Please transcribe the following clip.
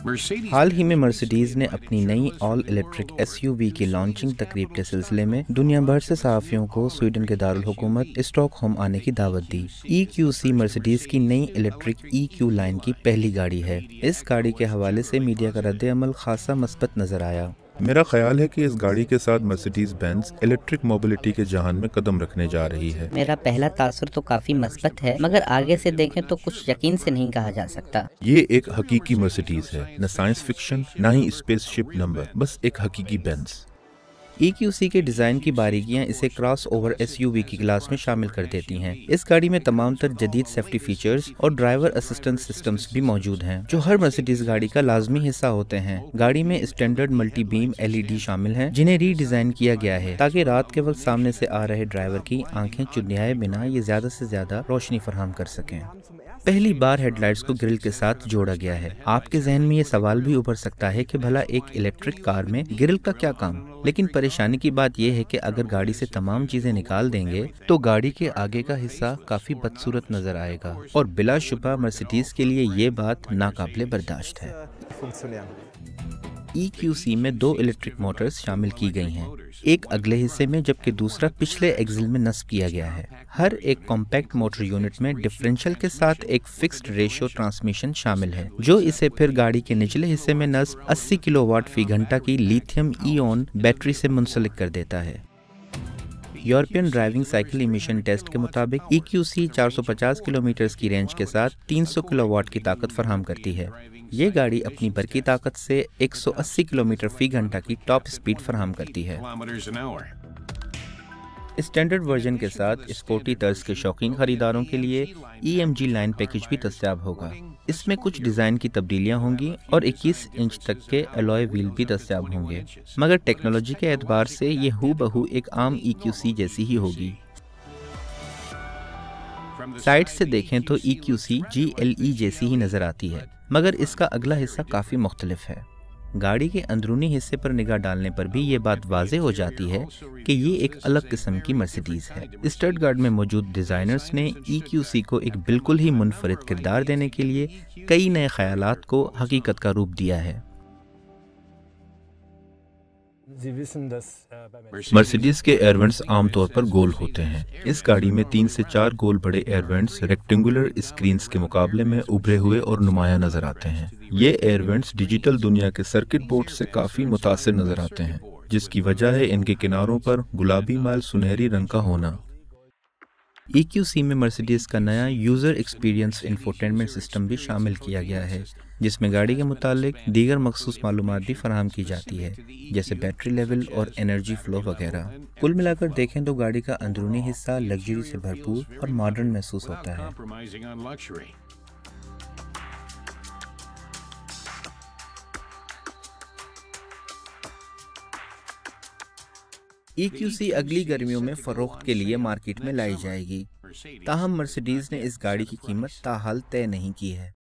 हाल ही में मर्सिडीज ने अपनी नई ऑल इलेक्ट्रिक एसयूवी की लॉन्चिंग तकरीब के सिलसिले में दुनिया भर से सहाफ़ियों को स्वीडन के दारुल हुकूमत स्टॉकहोम आने की दावत दी। EQC मर्सिडीज की नई इलेक्ट्रिक EQ लाइन की पहली गाड़ी है। इस गाड़ी के हवाले से मीडिया का रद्द-ए-अमल खासा मस्बत नजर आया। मेरा ख्याल है कि इस गाड़ी के साथ मर्सिडीज बेंज इलेक्ट्रिक मोबिलिटी के जहान में कदम रखने जा रही है। मेरा पहला तासुर तो काफी मस्बत है, मगर आगे से देखें तो कुछ यकीन से नहीं कहा जा सकता। ये एक हकीकी मर्सिडीज है, न साइंस फिक्शन न ही स्पेसशिप नंबर, बस एक हकीकी बेंज। EQC के डिज़ाइन की बारीकियां इसे क्रॉस ओवर SUV की क्लास में शामिल कर देती हैं। इस गाड़ी में तमाम तर जदीद सेफ्टी फीचर्स और ड्राइवर असिस्टेंस सिस्टम्स भी मौजूद हैं, जो हर मर्सिडीज गाड़ी का लाजमी हिस्सा होते हैं। गाड़ी में स्टैंडर्ड मल्टी बीम LED शामिल हैं, जिन्हें रीडिज़ाइन किया गया है ताकि रात के वक्त सामने से आ रहे ड्राइवर की आंखें चुन्याए बिना ये ज़्यादा से ज़्यादा रोशनी फराहम कर सकें। पहली बार हेडलाइट्स को ग्रिल के साथ जोड़ा गया है। आपके जहन में ये सवाल भी उभर सकता है कि भला एक इलेक्ट्रिक कार में ग्रिल का क्या काम, लेकिन परेशानी की बात यह है कि अगर गाड़ी से तमाम चीजें निकाल देंगे तो गाड़ी के आगे का हिस्सा काफी बदसूरत नजर आएगा और बिलाशुबा मर्सिडीज के लिए ये बात नाकाबिले बर्दाश्त है। EQC में 2 इलेक्ट्रिक मोटर्स शामिल की गई हैं, एक अगले हिस्से में जबकि दूसरा पिछले एक्सिल में नस्ब किया गया है। हर एक कॉम्पैक्ट मोटर यूनिट में डिफरेंशियल के साथ एक फिक्स्ड रेशियो ट्रांसमिशन शामिल है, जो इसे फिर गाड़ी के निचले हिस्से में नस्ब 80 किलोवाट फी घंटा की लिथियम इयॉन बैटरी से मुंसलिक कर देता है। European driving cycle emission test के मुताबिक EQC 450 किलोमीटर की रेंज के साथ 300 किलोवाट की ताकत फराहम करती है। ये गाड़ी अपनी बरकी ताकत से 180 किलोमीटर फी घंटा की टॉप स्पीड फराहम करती है। स्टैंडर्ड वर्जन के साथ स्पोर्टी तर्ज के शौकीन खरीदारों के लिए EMG लाइन पैकेज भी दस्तयाब होगा। इसमें कुछ डिज़ाइन की तब्दीलियां होंगी और 21 इंच तक के अलॉय व्हील भी दस्तयाब होंगे, मगर टेक्नोलॉजी के एतबार से ये हूबहू एक आम EQC जैसी ही होगी। साइड से देखें तो EQC GLE जैसी ही नज़र आती है, मगर इसका अगला हिस्सा काफ़ी मुख्तलिफ है। गाड़ी के अंदरूनी हिस्से पर निगाह डालने पर भी ये बात वाज़े हो जाती है कि ये एक अलग किस्म की मर्सिडीज है। स्टटगार्ट में मौजूद डिज़ाइनर्स ने EQC को एक बिल्कुल ही मुनफरिद किरदार देने के लिए कई नए ख्यालात को हकीकत का रूप दिया है। मर्सिडीज के एयरवेंट्स आमतौर पर गोल होते हैं। इस गाड़ी में 3 से 4 गोल बड़े एयरवेंट्स रेक्टेंगुलर स्क्रीन्स के मुकाबले में उभरे हुए और नुमाया नजर आते हैं। ये एयरवेंट्स डिजिटल दुनिया के सर्किट बोर्ड से काफी मुतासिर नजर आते हैं, जिसकी वजह है इनके किनारों पर गुलाबी माइल सुनहरी रंग का होना। EQC में मर्सिडीज का नया यूज़र एक्सपीरियंस इंफोटेनमेंट सिस्टम भी शामिल किया गया है, जिसमें गाड़ी के मुतालिक दीगर मखसूस मालूमात भी फराहम की जाती है, जैसे बैटरी लेवल और एनर्जी फ्लो वगैरह। कुल मिलाकर देखें तो गाड़ी का अंदरूनी हिस्सा लग्जरी से भरपूर और मॉडर्न महसूस होता है। EQC अगली गर्मियों में फरोख्त के लिए मार्केट में लाई जाएगी। ताहम मर्सिडीज ने इस गाड़ी की कीमत ताहाल तय नहीं की है।